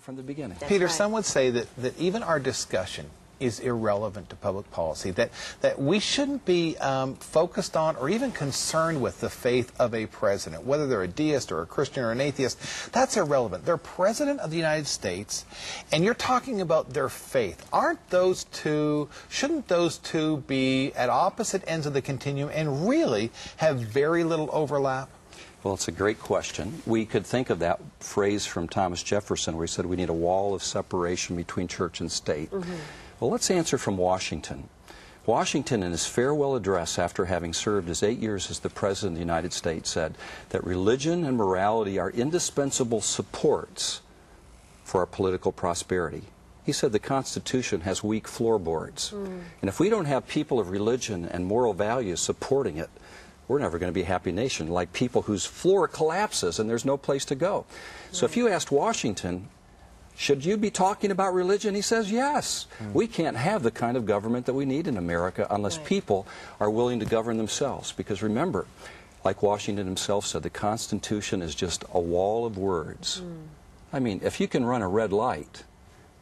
it from the beginning. Peter, some would say that even our discussion is irrelevant to public policy, that we shouldn't be focused on or even concerned with the faith of a president, whether they're a deist or a Christian or an atheist. That's irrelevant. They're president of the United States, and you're talking about their faith. Shouldn't those two be at opposite ends of the continuum and really have very little overlap? Well, it's a great question. We could think of that phrase from Thomas Jefferson where he said we need a wall of separation between church and state. Well, let's answer from Washington. Washington, in his farewell address after having served his 8 years as the President of the United States, said that religion and morality are indispensable supports for our political prosperity. He said the Constitution has weak floorboards. And if we don't have people of religion and moral values supporting it, we're never going to be a happy nation, like people whose floor collapses and there's no place to go. So if you asked Washington, should you be talking about religion? He says, yes. We can't have the kind of government that we need in America unless people are willing to govern themselves. Because remember, like Washington himself said, the Constitution is just a wall of words. I mean, if you can run a red light,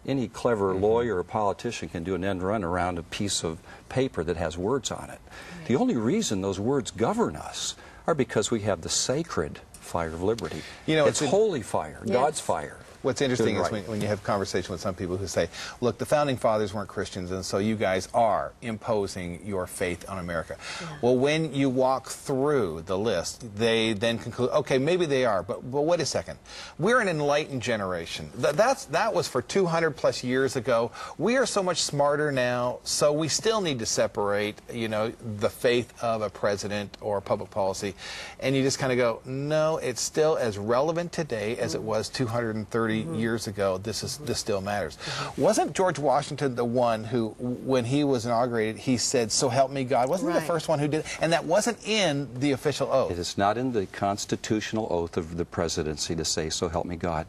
any clever lawyer or politician can do an end run around a piece of paper that has words on it. The only reason those words govern us are because we have the sacred fire of liberty. You know, it's holy fire, God's fire. What's interesting is when you have conversation with some people who say, look, the Founding Fathers weren't Christians, and so you guys are imposing your faith on America. Well, when you walk through the list, they then conclude, okay, maybe they are, but wait a second. We're an enlightened generation. That was for 200 plus years ago. We are so much smarter now, so we still need to separate, you know, the faith of a president or public policy. And you just kind of go, no, it's still as relevant today as it was 230 years ago. This still matters. Wasn't George Washington the one who, when he was inaugurated, he said, "So help me God"? Wasn't he the first one who did it? And that wasn't in the official oath. It is not in the constitutional oath of the presidency to say, "So help me God."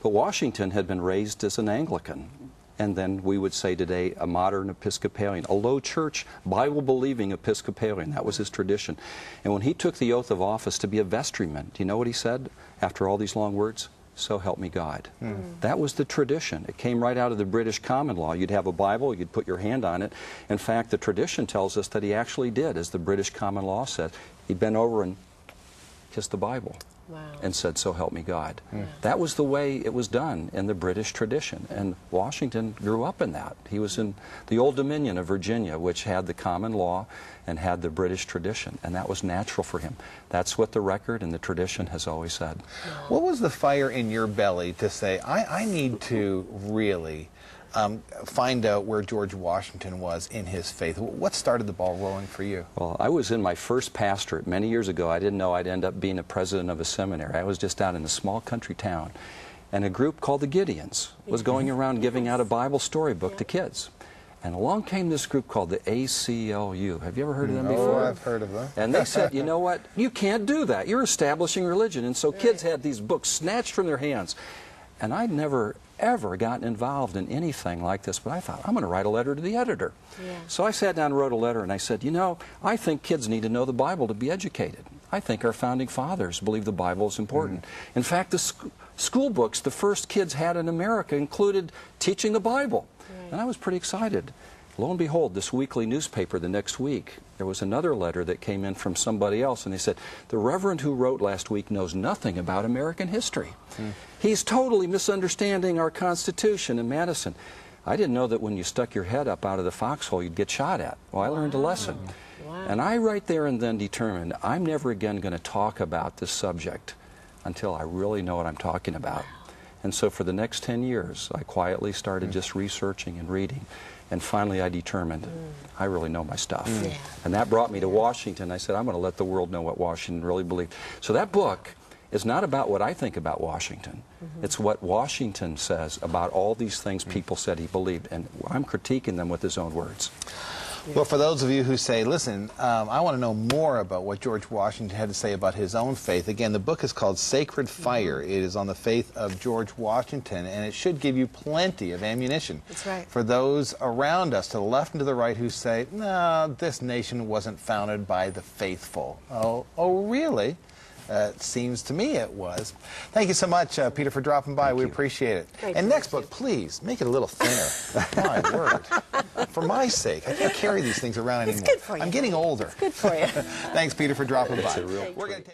But Washington had been raised as an Anglican, and then we would say today a modern Episcopalian, a low church, Bible-believing Episcopalian. That was his tradition. And when he took the oath of office to be a vestryman, do you know what he said after all these long words? "So help me God." That was the tradition. It came right out of the British common law. You'd have a Bible, you'd put your hand on it. In fact, the tradition tells us that he actually did, as the British common law said. He bent over and kissed the Bible and said, "So help me God." That was the way it was done in the British tradition, and Washington grew up in that. He was in the Old Dominion of Virginia, which had the common law and had the British tradition, and that was natural for him. That's what the record and the tradition has always said. What was the fire in your belly to say, I need to really find out where George Washington was in his faith? What started the ball rolling for you? Well, I was in my first pastorate many years ago. I didn't know I'd end up being a president of a seminary. I was just out in a small country town, and a group called the Gideons was going around giving out a Bible storybook to kids. And along came this group called the ACLU. Have you ever heard of them before? Oh, I've heard of them. And they said, you know what? You can't do that. You're establishing religion. And so kids had these books snatched from their hands. And I'd never, ever gotten involved in anything like this, but I thought, I'm going to write a letter to the editor. So I sat down and wrote a letter, and I said, you know, I think kids need to know the Bible to be educated. I think our founding fathers believe the Bible is important. In fact, the school books the first kids had in America included teaching the Bible. And I was pretty excited. Lo and behold, this weekly newspaper the next week, there was another letter that came in from somebody else, and they said, the reverend who wrote last week knows nothing about American history. He's totally misunderstanding our Constitution in Madison. I didn't know that when you stuck your head up out of the foxhole, you'd get shot at. Well, I learned a lesson. And I right there and then determined I'm never again going to talk about this subject until I really know what I'm talking about. And so for the next 10 years, I quietly started just researching and reading. And finally, I determined I really know my stuff. And that brought me to Washington. I said, I'm going to let the world know what Washington really believed. So that book is not about what I think about Washington. It's what Washington says about all these things people said he believed. And I'm critiquing them with his own words. Well, for those of you who say, listen, I want to know more about what George Washington had to say about his own faith, again, the book is called Sacred Fire. It is on the faith of George Washington, and it should give you plenty of ammunition. That's right. For those around us, to the left and to the right, who say, no, this nation wasn't founded by the faithful. Oh, really? It seems to me it was. Thank you so much, Peter, for dropping by. We appreciate it. Great and to next meet book, please, make it a little thinner. My word. For my sake. I can't carry these things around anymore. It's good for you. I'm getting older. It's good for you. Thanks, Peter, for dropping by. It's a real We're gonna take